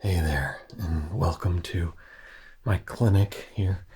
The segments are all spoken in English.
Hey there, and welcome to my clinic here.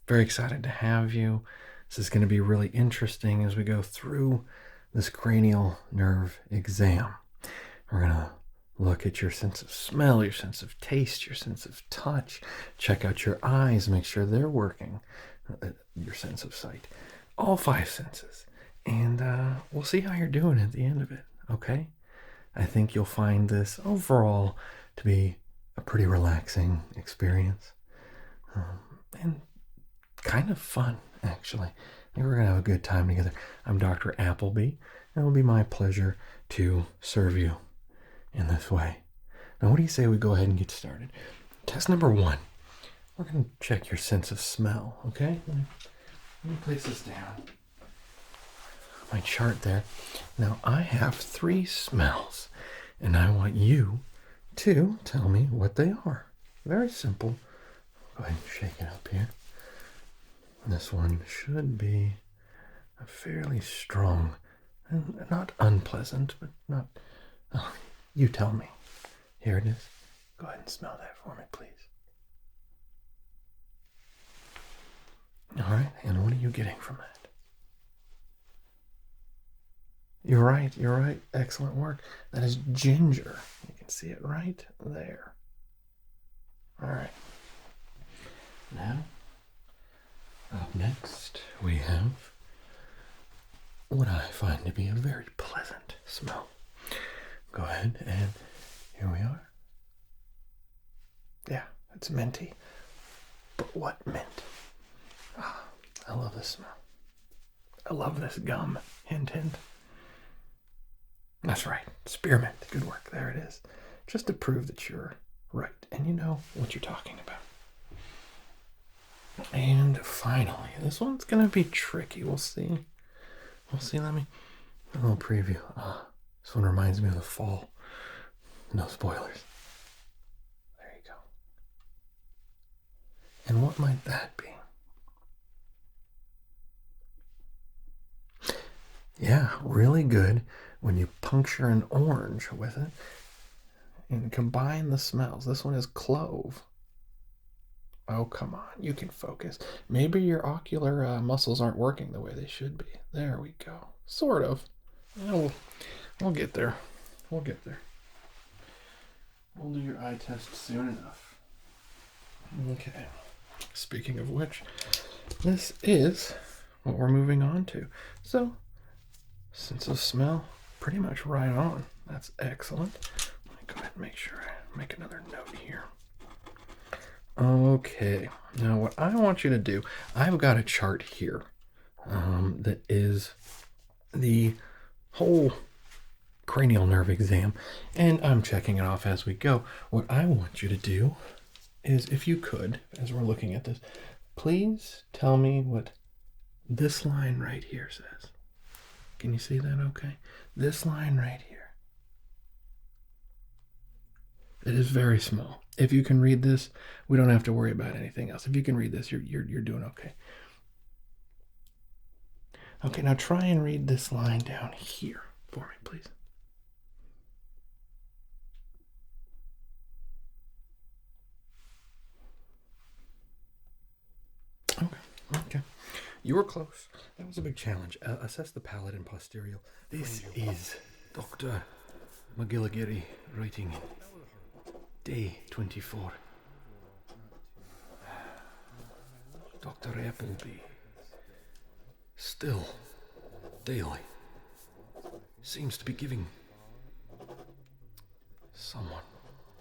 Very excited to have you. This is going to be really interesting as we go through this cranial nerve exam. We're going to look at your sense of smell, your sense of taste, your sense of touch, check out your eyes, make sure they're working, your sense of sight, all five senses. And we'll see how you're doing at the end of it, okay? I think you'll find this overall to be a pretty relaxing experience and kind of fun, actually. I think we're going to have a good time together. I'm Dr. Applebee, and it will be my pleasure to serve you in this way. Now, what do you say we go ahead and get started? Test number one. We're going to check your sense of smell, okay? Let me place this down. My chart there. Now, I have 3 smells, and I want you to tell me what they are. Very simple. Go ahead and shake it up here. This one should be a fairly strong, and not unpleasant, but not... Oh, you tell me. Here it is. Go ahead and smell that for me, please. All right, and what are you getting from that? You're right. Excellent work. That is ginger. You can see it right there. All right. Now, up next, we have what I find to be a very pleasant smell. Go ahead, and here we are. Yeah, it's minty. But what mint? Ah, I love this smell. I love this gum. Hint, hint. That's right. Spearmint. Good work. There it is. Just to prove that you're right and you know what you're talking about. And finally, this one's going to be tricky. We'll see. Let me... A little preview. This one reminds me of the fall. No spoilers. There you go. And what might that be? Yeah, really good when you puncture an orange with it and combine the smells. This one is clove. Oh, come on. You can focus. Maybe your ocular muscles aren't working the way they should be. There we go. Sort of. We'll get there. We'll get there. We'll do your eye test soon enough. Okay. Speaking of which, this is what we're moving on to. So, sense of smell, pretty much right on. That's excellent. Let me go ahead and make sure I make another note here. Okay, now what I want you to do, I've got a chart here that is the whole cranial nerve exam, and I'm checking it off as we go. What I want you to do is, if you could, as we're looking at this, please tell me what this line right here says. Can you see that okay? This line right here. It is very small. If you can read this, we don't have to worry about anything else. If you can read this, you're doing okay. Okay, now try and read this line down here for me, please. Okay. You were close. That was a big challenge. Assess the palate and posterior. This is Dr. McGilligary writing day 24. Dr. Applebee, still, daily, seems to be giving someone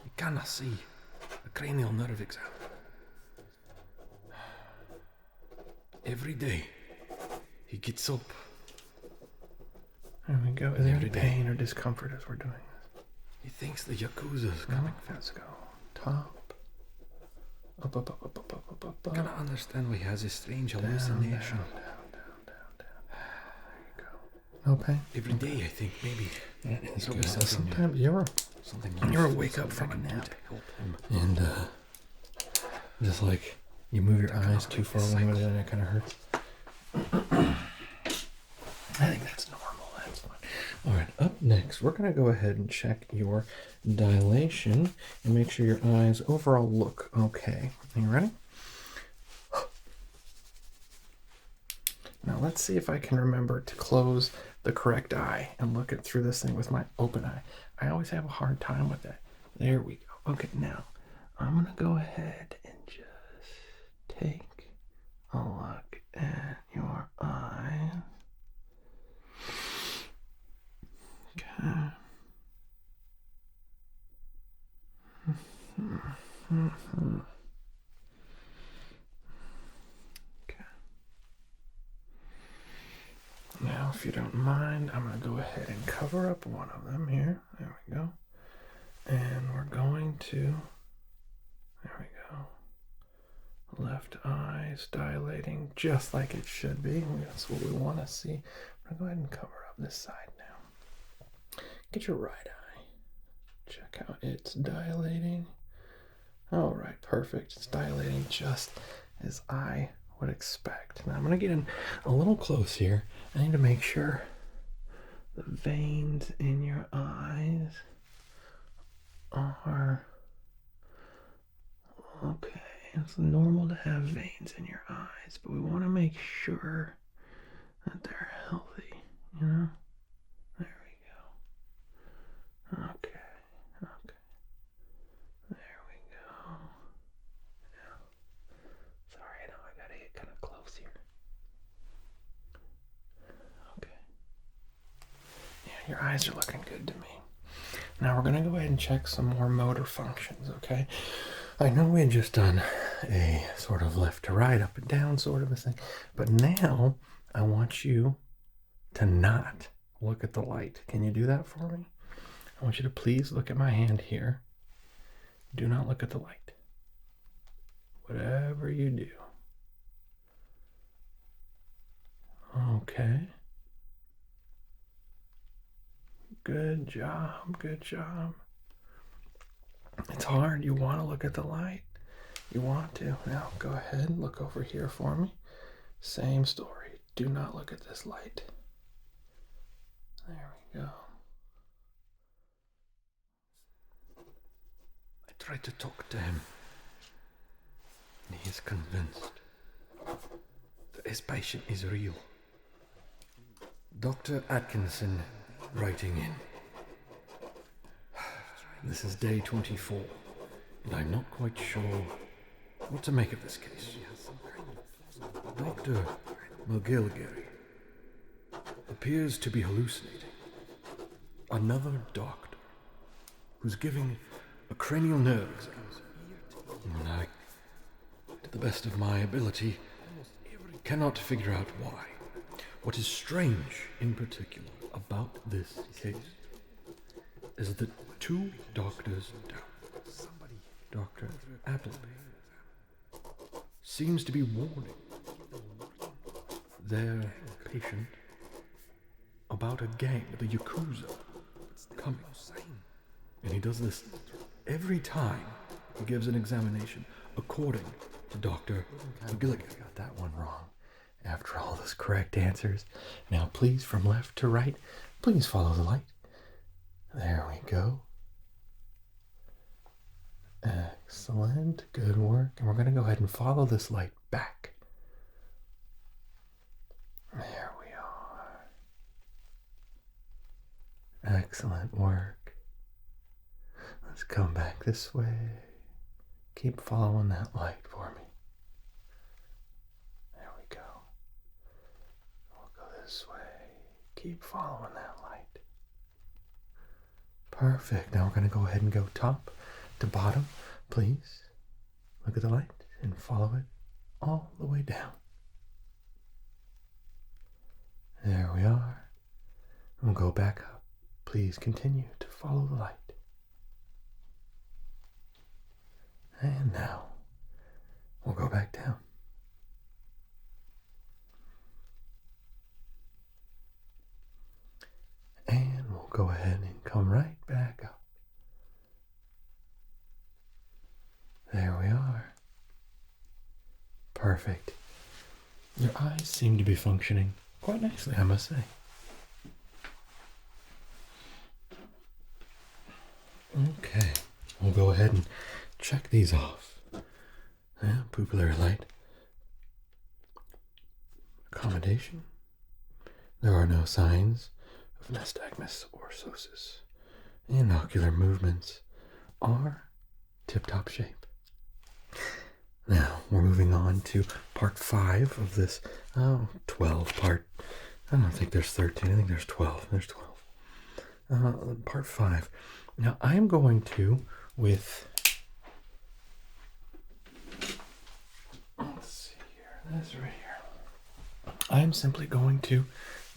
you cannot see a cranial nerve exam. Every day, he gets up. There we go. Is there any pain or discomfort as we're doing this? He thinks the Yakuza is coming. Let's go. Top. Up. I cannot understand why he has a strange hallucination. Down. There you go. No pain? Every day, I think, maybe. That is good. Sometimes you're wake up from a nap. And, just like... You move your eyes too far one way, and it kind of hurts. I think that's normal. That's fine. All right. Up next, we're going to go ahead and check your dilation and make sure your eyes overall look okay. Are you ready? Now let's see if I can remember to close the correct eye and look it through this thing with my open eye. I always have a hard time with that. There we go. Okay, now I'm going to go ahead and just take a look at your eyes. Okay. Okay. Now, if you don't mind, I'm going to go ahead and cover up one of them here. There we go. And we're going to, there we go. Left eye is dilating just like it should be. That's what we want to see. I'm going to go ahead and cover up this side now. Get your right eye. Check how it's dilating. All right, perfect. It's dilating just as I would expect. Now I'm going to get in a little close here. I need to make sure the veins in your eyes are okay. It's normal to have veins in your eyes, but we want to make sure that they're healthy, you know? There we go. Okay. There we go. Now, sorry, I know I gotta get kind of close here. Okay. Yeah, your eyes are looking good to me. Now we're gonna go ahead and check some more motor functions, okay? I know we had just done a sort of left to right, up and down sort of a thing, but now I want you to not look at the light. Can you do that for me? I want you to please look at my hand here. Do not look at the light. Whatever you do. Okay. Good job, good job. It's hard. You want to look at the light. You want to. Now go ahead and look over here for me. Same story. Do not look at this light. There we go. I tried to talk to him, and he is convinced that his patient is real. Dr. Atkinson writing in. This is day 24, and I'm not quite sure what to make of this case. Dr. McGilligary appears to be hallucinating. Another doctor who's giving a cranial nerve exam. And I, to the best of my ability, cannot figure out why. What is strange, in particular, about this case is that two doctors down, Dr. Applebee, seems to be warning their patient about a gang, the Yakuza, coming. And he does this every time he gives an examination, according to Dr. McGilligan. I got that one wrong. After all those correct answers. Now please, from left to right, please follow the light. There we go. Excellent. Good work. And we're going to go ahead and follow this light back. There we are. Excellent work. Let's come back this way. Keep following that light for me. There we go. We'll go this way. Keep following that light. Perfect. Now we're going to go ahead and go top to bottom. Please look at the light and follow it all the way down. There we are. We'll go back up. Please continue to follow the light. And now we'll go back down. And we'll go ahead and come right back up. There we are. Perfect. Your eyes seem to be functioning quite nicely, I must say. we'll go ahead and check these off. Yeah, pupillary light. Accommodation. There are no signs of nystagmus or psoas. And ocular movements are tip-top shape. Now, we're moving on to part 5 of this 12-part. I don't think there's 13. I think there's 12. There's 12. Part 5. Now, I am going to, with... Let's see here. This right here. I am simply going to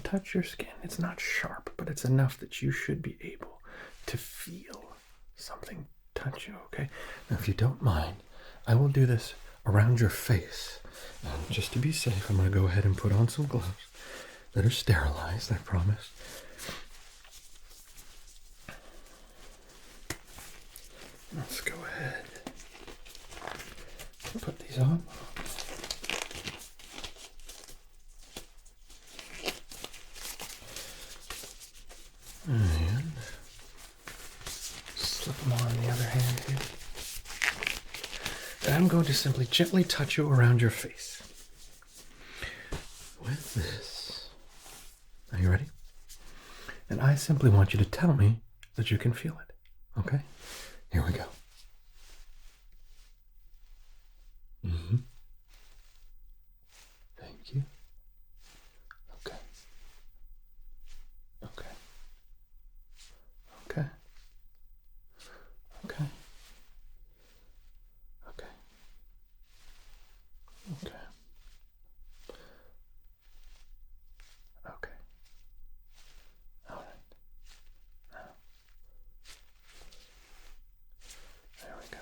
touch your skin. It's not sharp, but it's enough that you should be able to feel something touch you, okay? Now, if you don't mind, I will do this around your face. And just to be safe, I'm going to go ahead and put on some gloves that are sterilized, I promise. Let's go ahead and put these on. And slip them on the other hand here. And I'm going to simply gently touch you around your face with this. Are you ready? And I simply want you to tell me that you can feel it. Okay? Here we go. Thank you. Okay. Okay. Okay. Okay. Okay. Okay. Okay. All right. Now, there we go.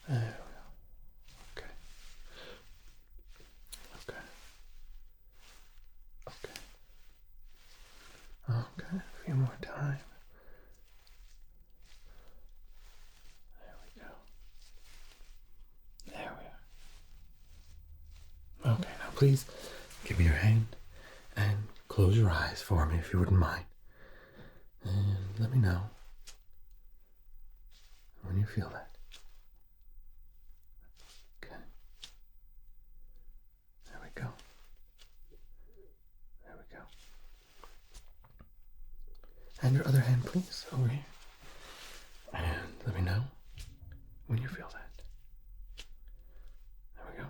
There we go. Okay. Okay. Okay. Okay. A few more times. There we go. There we are. Okay, now please give me your hand and close your eyes for me if you wouldn't mind. And let me know when you feel that. Okay. There we go. There we go. And your other hand, please, over here. And let me know when you feel that. There we go.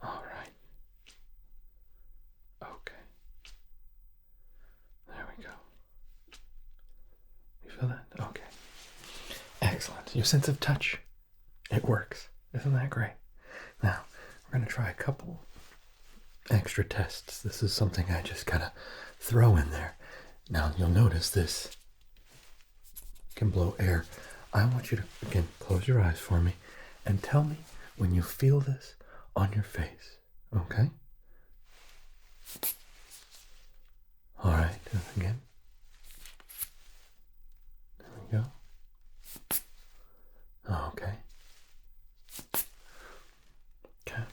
All right. Okay. There we go. You feel that? Okay. Excellent. Your sense of touch, it works. Isn't that great? Now, we're going to try a couple extra tests. This is something I just kind of throw in there. Now, you'll notice this can blow air. I want you to, again, close your eyes for me and tell me when you feel this on your face. Okay? All right. Again. There we go. Okay. Okay.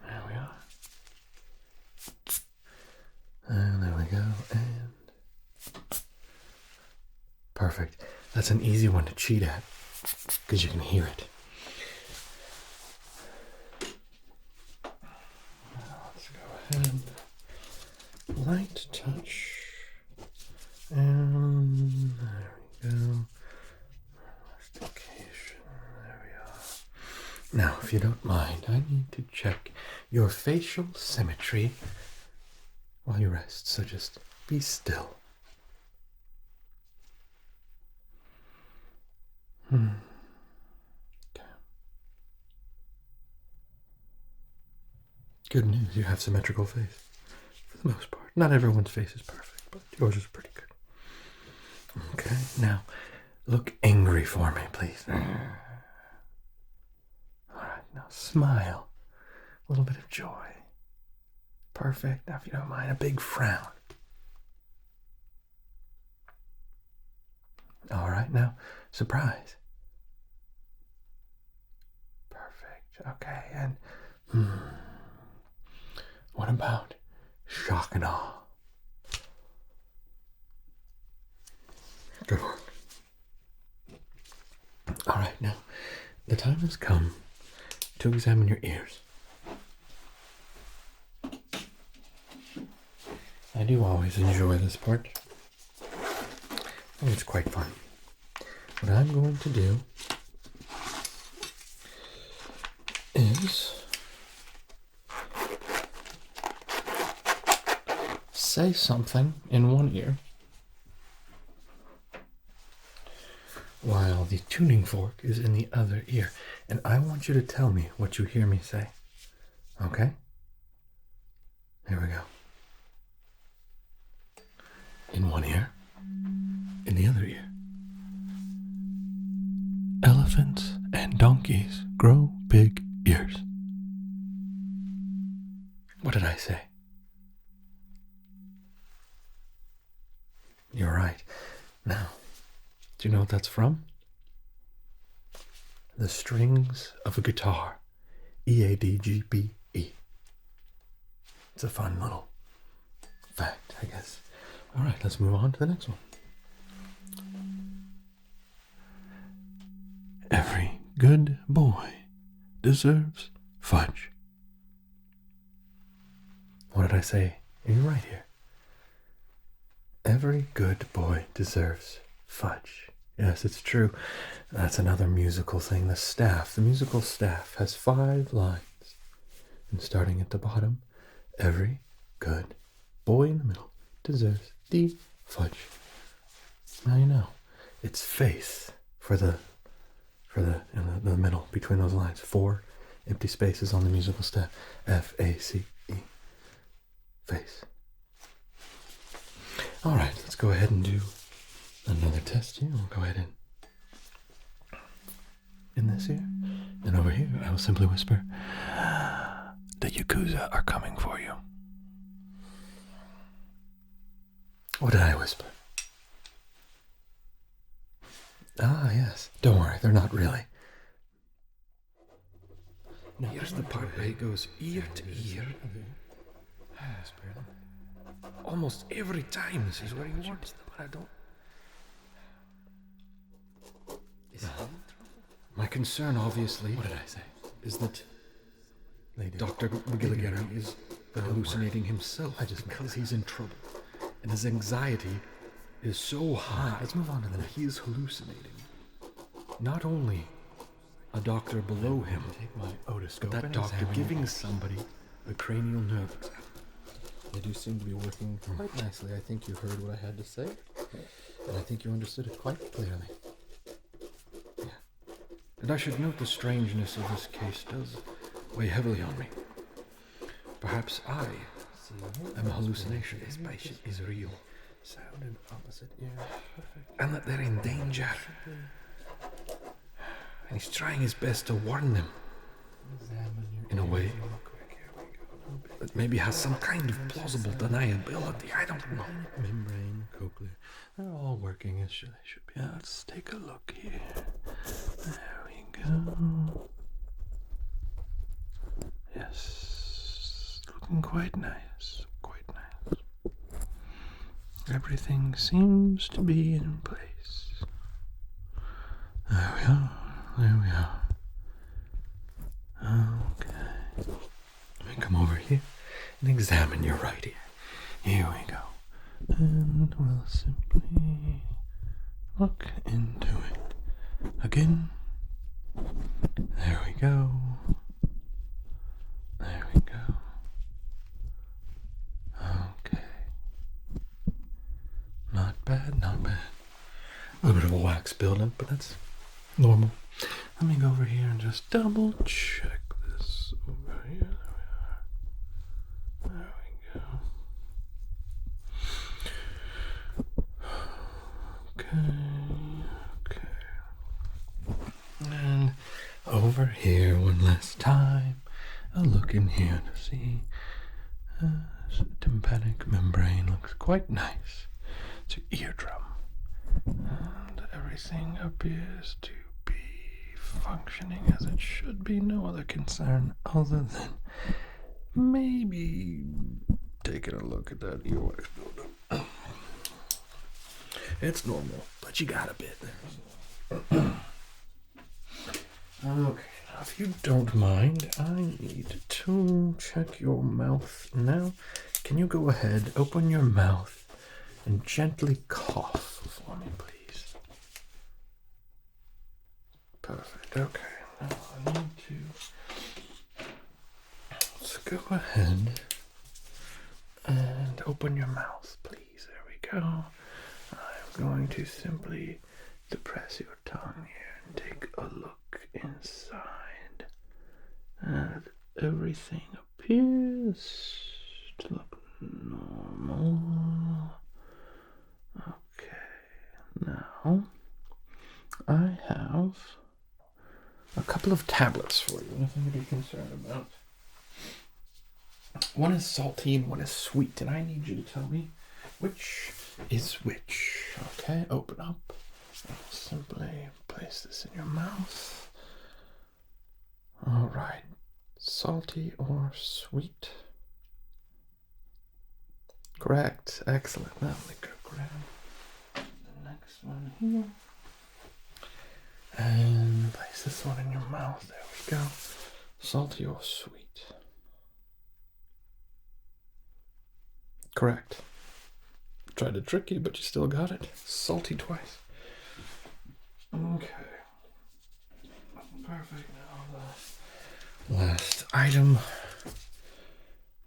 There we are. And there we go. And perfect. That's an easy one to cheat at because you can hear it. Now let's go ahead. Light touch. And there we go. Mastication. There we are. Now, if you don't mind, I need to check your facial symmetry while you rest. So just be still. Okay. Good news, you have symmetrical face. For the most part. Not everyone's face is perfect, but yours is pretty good. Okay, now look angry for me, please. Alright, now smile. A little bit of joy. Perfect. Now, if you don't mind, a big frown. Alright, now surprise. Perfect. Okay, and what about shock and awe? time has come to examine your ears. I do always enjoy this part. I think it's quite fun. What I'm going to do is say something in one ear while the tuning fork is in the other ear. And I want you to tell me what you hear me say. Okay? Here we go. In one ear, in the other ear. Elephants and donkeys grow big ears. What did I say? You're right. Now, do you know what that's from? The strings of a guitar. E-A-D-G-B-E. It's a fun little fact, I guess. All right, let's move on to the next one. Every good boy deserves fudge. What did I say in your right ear? Every good boy deserves fudge. Yes, it's true. That's another musical thing. The musical staff has 5 lines. And starting at the bottom, every good boy in the middle deserves the fudge. Now you know. It's faith in the middle between those lines. 4 empty spaces on the musical staff. F-A-C-E. Face. All right, let's go ahead and do another test here. We'll go ahead and in this ear. And over here, I will simply whisper, the Yakuza are coming for you. What did I whisper? Ah, yes. Don't worry, they're not really. Now, here's the part where it goes ear to ear. Almost every time this is where he wants them, but I don't. My concern, obviously, what did I say? Is that Dr. McGilligan is hallucinating himself because he's in trouble. And his anxiety is so high. Let's move on to the next. He is hallucinating. Not only a doctor below him, but that doctor giving somebody a cranial nerve exam. They do seem to be working quite nicely. I think you heard what I had to say, and I think you understood it quite clearly. Yeah. And I should note the strangeness of this case does weigh heavily on me. Perhaps I am a hallucination. This patient is real. Sound in opposite ear. Perfect. And that they're in danger. And he's trying his best to warn them. In a way that maybe has some kind of plausible deniability. I don't know. Membrane, cochlear. They're all working as they should be. Let's take a look here. There we go. Yes. Looking quite nice. Quite nice. Everything seems to be in place. There we are. There we are. Okay. Let me come over here and examine your right ear. Here we go. And we'll simply look into it again. There we go. There we go. Okay. Not bad, not bad. A little bit of a wax buildup, but that's normal. Let me go over here and just double check this over here. There we are. There we go. Okay. And over here one last time. I'll look in here to see. The tympanic membrane looks quite nice. It's your eardrum. And everything appears to be functioning as it should be. No other concern other than maybe taking a look at that earwax buildup. It's normal, but you got a bit there. Okay, now if you don't mind, I need to check your mouth now. Can you go ahead, open your mouth, and gently cough for me, please? Perfect, okay. Now I need to... Let's go ahead and open your mouth, please. There we go. I'm going to simply depress your tongue here and take a look inside. And everything appears to look normal. Okay, now I have a couple of tablets for you, nothing to be concerned about. One is salty and one is sweet, and I need you to tell me which is which. Okay, open up. I'll simply place this in your mouth. All right, salty or sweet? Correct. Excellent. Now let me go grab the next one here. And place this one in your mouth. There we go. Salty or sweet? Correct. Tried to trick you, but you still got it. Salty twice. Okay. Perfect. Now the last item.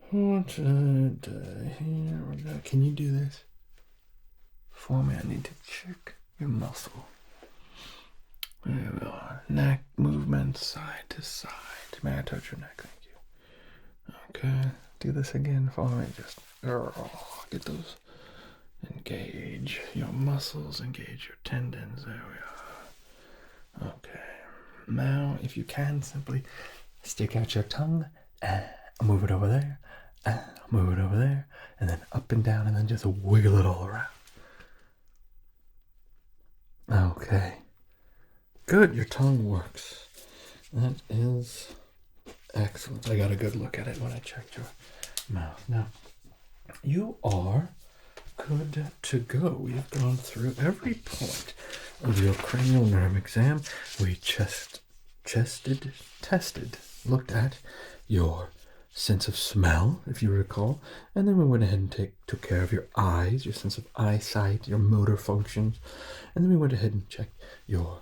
What here we go. Can you do this for me? I need to check your muscle. There we are. Neck movement side to side. May I touch your neck? Thank you. Okay. Do this again for me. Just get those. Engage your muscles. Engage your tendons. There we are. Okay. Now, if you can, simply stick out your tongue. Move it over there. Move it over there. And then up and down. And then just wiggle it all around. Okay. Good, your tongue works. That is excellent. I got a good look at it when I checked your mouth. Now, you are good to go. We've gone through every point of your cranial nerve exam. We tested, looked at your sense of smell, if you recall, and then we went ahead and took care of your eyes, your sense of eyesight, your motor functions, and then we went ahead and checked your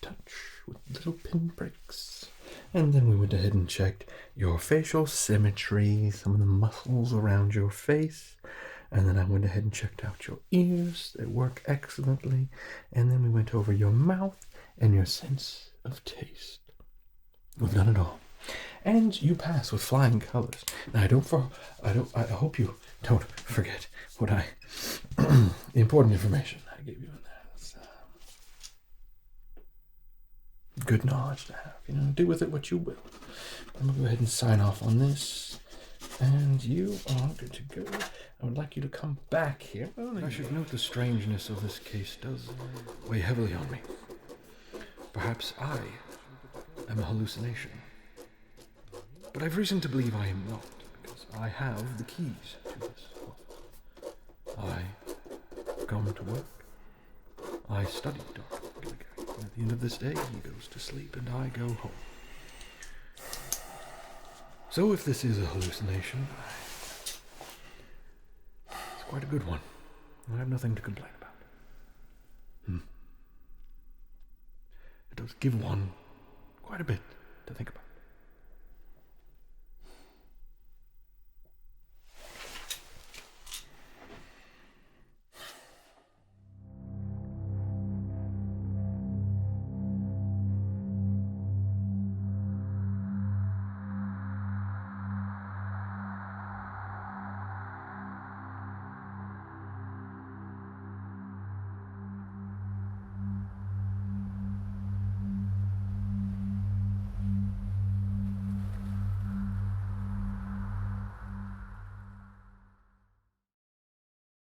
touch with little pinpricks. And then we went ahead and checked your facial symmetry, some of the muscles around your face. And then I went ahead and checked out your ears. They work excellently. And then we went over your mouth and your sense of taste. We've done it all. And you pass with flying colors. Now I hope you don't forget what the important information I gave you in there. Good knowledge to have. Do with it what you will. I'm gonna go ahead and sign off on this, and you are good to go. I would like you to come back here. I should note the strangeness of this case does weigh heavily on me. Perhaps I am a hallucination, but I've reason to believe I am not, because I have the keys to this. I come to work. I study Dr. Gilligan. At the end of this day, he goes to sleep and I go home. So if this is a hallucination, it's quite a good one. I have nothing to complain about. It does give one quite a bit to think about.